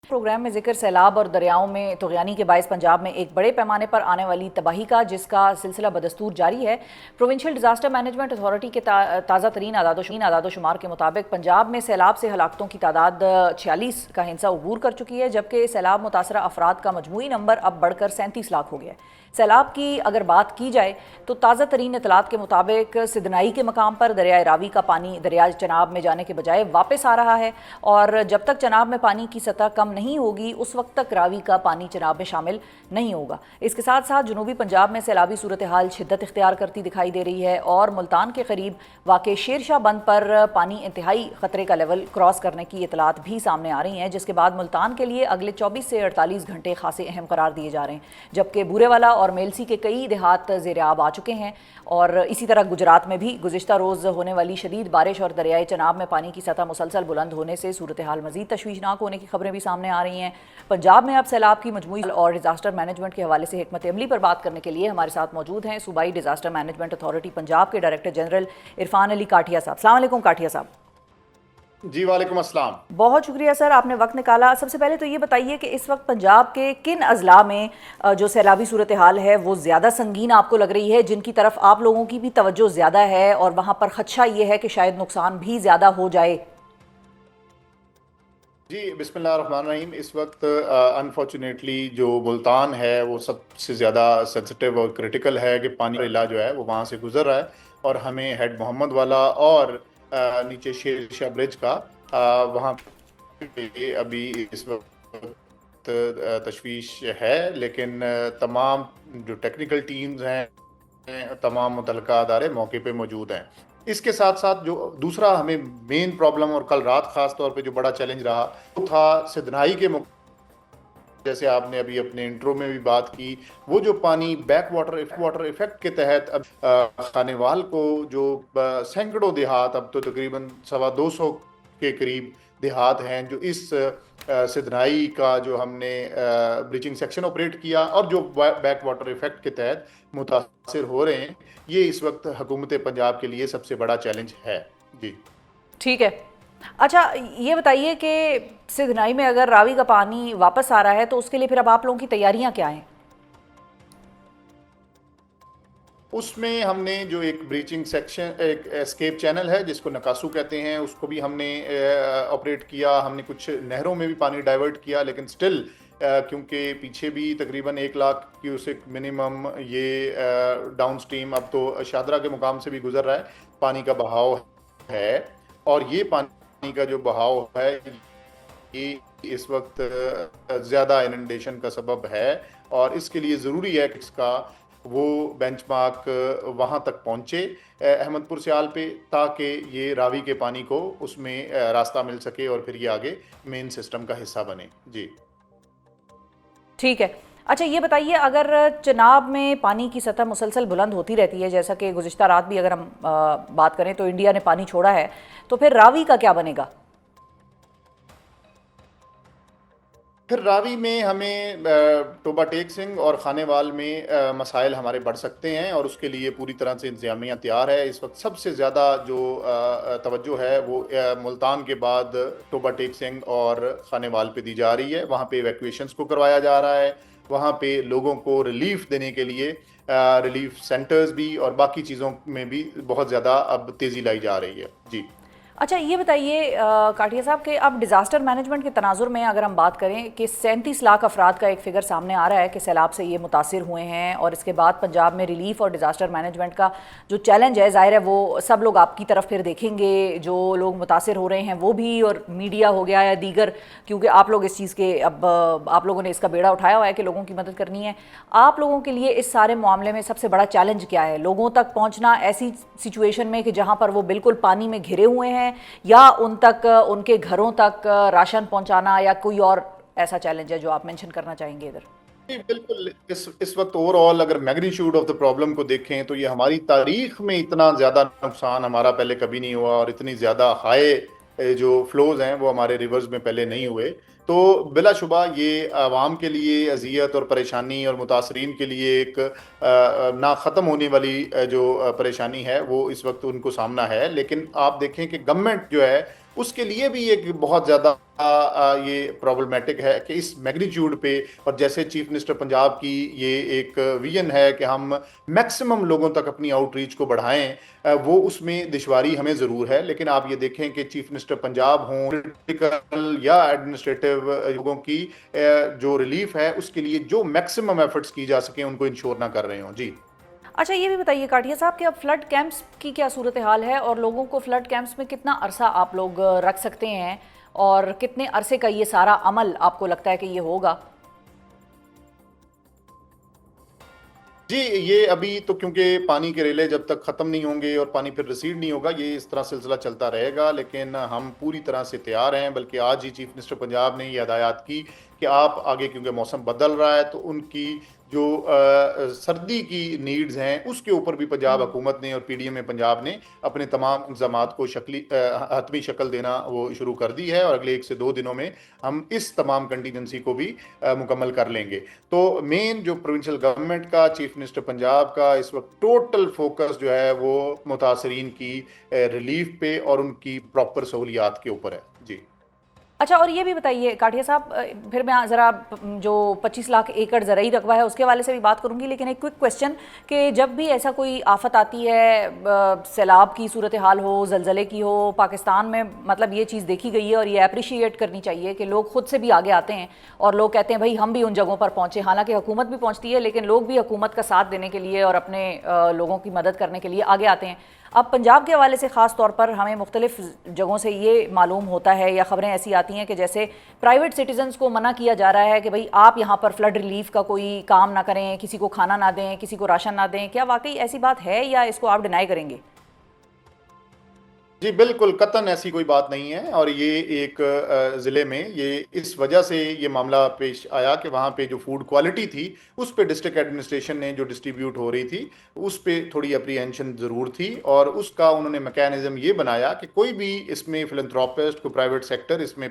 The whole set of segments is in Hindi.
प्रोग्राम में जिक्र सैलाब और दरियाओं में तुग़यानी के बायस पंजाब में एक बड़े पैमाने पर आने वाली तबाही का, जिसका सिलसिला बदस्तूर जारी है। प्रोविंशियल डिजास्टर मैनेजमेंट अथॉरिटी के ताज़ा तरीन आदादोशुमार के मुताबिक पंजाब में सैलाब से हलाकतों की तादाद 46 का हिंसा अबूर कर चुकी है, जबकि सैलाब मुतासरा अफराद का मजमूई नंबर अब बढ़कर 37 लाख हो गया है। सैलाब की अगर बात की जाए तो ताज़ा तरीन इतलात के मुताबिक सिदनाई के मकाम पर दरियाए रावी का पानी दरियाए चनाब में जाने के बजाय वापस आ रहा है, और जब तक चनाब में पानी की सतह कम नहीं होगी उस वक्त तक रावी का पानी चनाब में शामिल नहीं होगा। इसके साथ साथ जनूबी पंजाब में सैलाबी सूरत हाल शिद्दत इख्तियार करती दिखाई दे रही है, और मुल्तान के करीब वाक़े शेरशाह बंद पर पानी इंतहाई खतरे का लेवल क्रॉस करने की इतलात भी सामने आ रही हैं, जिसके बाद मुल्तान के लिए अगले 24 से 48 घंटे खासे अहम करार दिए जा रहे हैं। जबकि बूरेवाला और मेलसी के कई देहात ज़ेर आब आ चुके हैं, और इसी तरह गुजरात में भी गुज़िश्ता रोज़ होने वाली शदीद बारिश और दरियाए चनाब में पानी की सतह मुसलसल बुलंद होने से सूरत हाल मज़ीद तशवीशनाक होने की खबरें भी सामने आ रही हैं। पंजाब में अब सैलाब की मजमूई और डिजास्टर मैनेजमेंट के हवाले से हिकमत अमली पर बात करने के लिए हमारे साथ मौजूद हैं सूबाई डिजास्टर मैनेजमेंट अथॉरिटी पंजाब के डायरेक्टर जनरल इरफान अली काठिया साहब। अस्सलाम वालेकुम काठिया साहब। जी वालेकुम अस्सलाम। बहुत शुक्रिया सर, आपने वक्त निकाला। सबसे पहले तो ये बताइए कि इस वक्त पंजाब के किन अजला में जो सैलाबी सूरत हाल है वो ज़्यादा संगीन आपको लग रही है, जिनकी तरफ आप लोगों की भी तवज्जो ज़्यादा है, और वहाँ पर खदशा ये है कि शायद नुकसान भी ज़्यादा हो जाए? जी बिस्मिल्लाहिर्रहमानिर्रहीम। इस वक्त अनफॉर्चुनेटली जो मुल्तान है वो सबसे ज़्यादा सेंसिटिव और क्रिटिकल है कि पानी का इलाज जो है वो वहाँ से गुजर रहा है, और हमें हेड मोहम्मद वाला और नीचे शेरशाह ब्रिज का वहाँ पे अभी इस वक्त तशवीश है। लेकिन तमाम जो टेक्निकल टीम्स हैं, तमाम मुतल्लिका अदारे मौके पे मौजूद हैं। इसके साथ साथ जो दूसरा हमें मेन प्रॉब्लम और कल रात खास तौर पे जो बड़ा चैलेंज रहा वो था सिदनाई के, जैसे आपने अभी अपने इंट्रो में भी बात की, वो जो पानी बैक वाटर इफेक्ट के तहत अब खानेवाल को जो सैकड़ों देहात, अब तो तकरीबन 225 के करीब देहात हैं जो इस सिदनाई का जो हमने ब्लीचिंग सेक्शन ऑपरेट किया और जो बैक वाटर इफेक्ट के तहत मुतासर हो रहे हैं, ये इस वक्त हुकूमत पंजाब के लिए सबसे बड़ा चैलेंज है। जी ठीक है। अच्छा ये बताइए कि सिदनाई में अगर रावी का पानी वापस आ रहा है तो उसके लिए फिर अब आप लोगों की तैयारियां क्या हैं? उसमें हमने जो एक ब्रीचिंग सेक्शन, एक एस्केप चैनल है जिसको नकासू कहते हैं, उसको भी हमने ऑपरेट किया। हमने कुछ नहरों में भी पानी डाइवर्ट किया, लेकिन स्टिल क्योंकि पीछे भी तकरीबन 1 लाख क्यूसेक मिनिमम ये डाउन स्ट्रीम अब तो शादरा के मुकाम से भी गुजर रहा है, पानी का बहाव है। और ये पानी का जो बहाव है ये इस वक्त ज़्यादा इनंडेशन का सबब है, और इसके लिए ज़रूरी है कि इसका वो बेंचमार्क वहाँ तक पहुँचे अहमदपुर सियाल पे, ताकि ये रावी के पानी को उसमें रास्ता मिल सके और फिर ये आगे मेन सिस्टम का हिस्सा बने। जी ठीक है। अच्छा ये बताइए, अगर चनाब में पानी की सतह मुसलसल बुलंद होती रहती है, जैसा कि गुज़िश्ता रात भी अगर हम बात करें तो इंडिया ने पानी छोड़ा है, तो फिर रावी का क्या बनेगा? फिर रावी में हमें टोबा टेक सिंह और खानेवाल में मसाइल हमारे बढ़ सकते हैं, और उसके लिए पूरी तरह से इंतजामिया तैयार है। इस वक्त सबसे ज़्यादा जो तवज्जो है वो मुल्तान के बाद टोबा टेक सिंह और खानेवाल पे दी जा रही है। वहाँ पे इवैक्यूएशंस को करवाया जा रहा है, वहाँ पे लोगों को रिलीफ देने के लिए रिलीफ सेंटर्स भी और बाकी चीज़ों में भी बहुत ज़्यादा अब तेज़ी लाई जा रही है। जी अच्छा ये बताइए काठिया साहब कि अब डिज़ास्टर मैनेजमेंट के तनाजुर में अगर हम बात करें कि 37 लाख अफराद का एक फ़िगर सामने आ रहा है कि सैलाब से ये मुतासिर हुए हैं, और इसके बाद पंजाब में रिलीफ और डिज़ास्टर मैनेजमेंट का जो चैलेंज है, ज़ाहिर है वो सब लोग आपकी तरफ फिर देखेंगे, जो लोग मुतासिर हो रहे हैं वो भी, और मीडिया हो गया या दीगर, क्योंकि आप लोग इस चीज़ के अब आप लोगों ने इसका बेड़ा उठाया हुआ है कि लोगों की मदद करनी है। आप लोगों के लिए इस सारे मामले में सबसे बड़ा चैलेंज क्या है? लोगों तक पहुँचना ऐसी सिचुएशन में कि जहाँ पर वो बिल्कुल पानी में घिरे हुए हैं, या उन तक, उनके घरों तक राशन पहुंचाना, या कोई और ऐसा चैलेंज है जो आप मेंशन करना चाहेंगे इधर? बिल्कुल। इस वक्त ओवरऑल अगर मैग्नीट्यूड ऑफ द प्रॉब्लम को देखें तो ये हमारी तारीख में इतना ज़्यादा नुकसान हमारा पहले कभी नहीं हुआ, और इतनी ज़्यादा हाई जो फ्लोज हैं वो हमारे रिवर्स में पहले नहीं हुए। तो बिलाशुबा ये आवाम के लिए अजियत और परेशानी, और मुतासरीन के लिए एक ना ख़त्म होने वाली जो परेशानी है वो इस वक्त उनको सामना है। लेकिन आप देखें कि गवर्नमेंट जो है उसके लिए भी एक बहुत ज़्यादा ये प्रॉब्लमेटिक है कि इस मैग्नीट्यूड पे, और जैसे चीफ मिनिस्टर पंजाब की ये एक विजन है कि हम मैक्सिमम लोगों तक अपनी आउटरीच को बढ़ाएं, वो उसमें दुश्वारी हमें ज़रूर है। लेकिन आप ये देखें कि चीफ मिनिस्टर पंजाब हों, पॉलिटिकल या एडमिनिस्ट्रेटिव लोगों की जो रिलीफ है उसके लिए जो मैक्सिमम एफर्ट्स की जा सके उनको इंश्योर ना कर रहे हों। जी अच्छा, ये भी बताइए काठिया साहब कि अब फ्लड कैंप्स की क्या सूरत हाल है और लोगों को फ्लड कैंप्स में कितना अरसा आप लोग रख सकते हैं और कितने अरसे का ये सारा अमल आपको लगता है कि ये होगा? जी, ये अभी तो क्योंकि पानी के रेले जब तक ख़त्म नहीं होंगे और पानी फिर रिसीड नहीं होगा, ये इस तरह सिलसिला चलता रहेगा। लेकिन हम पूरी तरह से तैयार हैं, बल्कि आज ही चीफ मिनिस्टर पंजाब ने ये हदायत की कि आप आगे, क्योंकि मौसम बदल रहा है, तो उनकी जो सर्दी की नीड्स हैं उसके ऊपर भी पंजाब हुकूमत ने और पीडीएम में पंजाब ने अपने तमाम इंतजाम को हतमी शक्ल देना वो शुरू कर दी है, और अगले 1 से 2 दिनों में हम इस तमाम कंटीजेंसी को भी मुकम्मल कर लेंगे। तो मेन जो प्रोविंशियल गवर्नमेंट का, चीफ मिनिस्टर पंजाब का इस वक्त टोटल फोकस जो है वो मुतासरीन की रिलीफ पे और उनकी प्रॉपर सहूलियात के ऊपर है। जी अच्छा, और ये भी बताइए काठिया साहब, फिर मैं ज़रा जो 25 लाख एकड़ ज़रई रकबा है उसके हवाले से भी बात करूंगी, लेकिन एक क्विक क्वेश्चन कि जब भी ऐसा कोई आफत आती है, सैलाब की सूरत हाल हो, जलजले की हो, पाकिस्तान में मतलब ये चीज़ देखी गई है और ये अप्रिशिएट करनी चाहिए कि लोग खुद से भी आगे आते हैं और लोग कहते हैं भाई हम भी उन जगहों पर पहुँचे। हालांकि हुकूमत भी पहुँचती है लेकिन लोग भी हुकूमत का साथ देने के लिए और अपने लोगों की मदद करने के लिए आगे आते हैं। अब पंजाब के हवाले से ख़ास तौर पर हमें मुख्तलिफ जगहों से ये मालूम होता है या ख़बरें ऐसी आती हैं कि जैसे प्राइवेट सिटीजन्स को मना किया जा रहा है कि भाई आप यहाँ पर फ्लड रिलीफ का कोई काम ना करें, किसी को खाना ना दें, किसी को राशन ना दें। क्या वाकई ऐसी बात है या इसको आप डिनाई करेंगे? जी, बिल्कुल कतन ऐसी कोई बात नहीं है। और ये एक ज़िले में ये इस वजह से ये मामला पेश आया कि वहाँ पे जो फूड क्वालिटी थी उस पे डिस्ट्रिक्ट एडमिनिस्ट्रेशन ने जो डिस्ट्रीब्यूट हो रही थी उस पे थोड़ी अप्रीहेंशन ज़रूर थी, और उसका उन्होंने मैकेनिज़्म ये बनाया कि कोई भी इसमें फिलंथ्रोपिस्ट, कोई प्राइवेट सेक्टर इसमें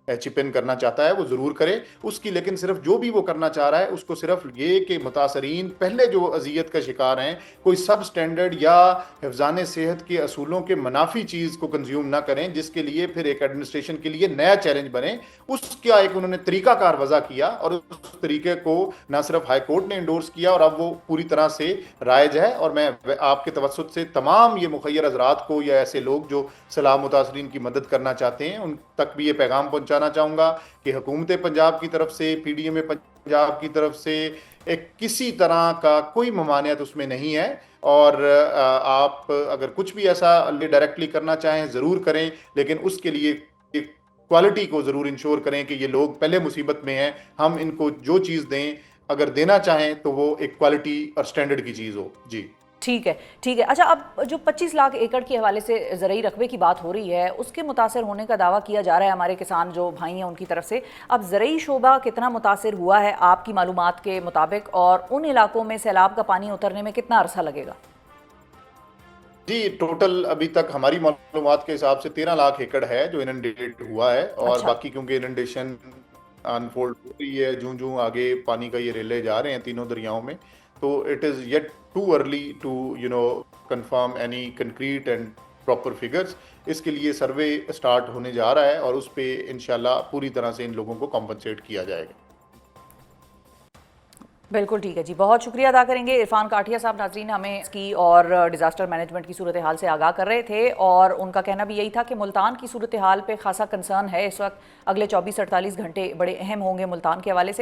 चिप इन करना चाहता है वो ज़रूर करे उसकी। लेकिन सिर्फ जो भी वो करना चाह रहा है उसको सिर्फ ये कि मुतासरीन पहले जो अजियत का शिकार हैं कोई सब स्टैंडर्ड या हिफ्ज़ान सेहत के असूलों के मुनाफी चीज़ को कंज्यूम ना करें, जिसके लिए फिर एक एडमिनिस्ट्रेशन के लिए नया चैलेंज बने। उसका एक उन्होंने तरीकाकार वज़ा किया और उस तरीके को ना सिर्फ हाई कोर्ट ने इंडोर्स किया और अब वो पूरी तरह से राइज है। और मैं आपके तवज्जुह से तमाम ये मुखय्यर हज़रात को या ऐसे लोग जो सलाह मुतासरीन की मदद करना चाहते हैं उन तक भी ये पैगाम पहुंचाना चाहूँगा कि हुकूमत पंजाब की तरफ से, पीडीएम पंजाब की तरफ से एक किसी तरह का कोई ममानियत उसमें नहीं है। और आप अगर कुछ भी ऐसा डायरेक्टली करना चाहें ज़रूर करें, लेकिन उसके लिए क्वालिटी को ज़रूर इंश्योर करें कि ये लोग पहले मुसीबत में हैं, हम इनको जो चीज़ दें अगर देना चाहें तो वो एक क्वालिटी और स्टैंडर्ड की चीज़ हो। जी ठीक है, ठीक है। अच्छा, अब जो 25 लाख एकड़ के हवाले से ज़रई रकबे की बात हो रही है उसके मुतासर होने का दावा किया जा रहा है हमारे किसान जो भाई हैं उनकी तरफ से। अब ज़रई शोबा कितना मुतासर हुआ है आपकी मालूमात के मुताबिक, और उन इलाकों में सैलाब का पानी उतरने में कितना अरसा लगेगा? जी, टोटल अभी तक हमारी मालूमात के हिसाब से 13 लाख एकड़ है जो इनंडेट हुआ है। और अच्छा। बाकी क्योंकि इनंडेशन अनफोल्ड हो रही है, जूं जूं आगे पानी का ये रेले जा रहे हैं तीनों दरियाओं में, तो it is yet too early to confirm any concrete and proper figures. इसके लिए सर्वे स्टार्ट होने जा रहा है और उस पे इंशाल्लाह पूरी तरह से इन लोगों को कॉम्पनसेट किया जाएगा। बिल्कुल ठीक है जी, बहुत शुक्रिया अदा करेंगे। इरफान काठिया साहब नाज़रीन हमें इसकी और डिज़ास्टर मैनेजमेंट की सूरत हाल से आगाह कर रहे थे और उनका कहना भी यही था कि मुल्तान की सूरत हाल पे खासा कंसर्न है इस वक्त। अगले 24-48 घंटे बड़े अहम होंगे मुल्तान के हवाले से।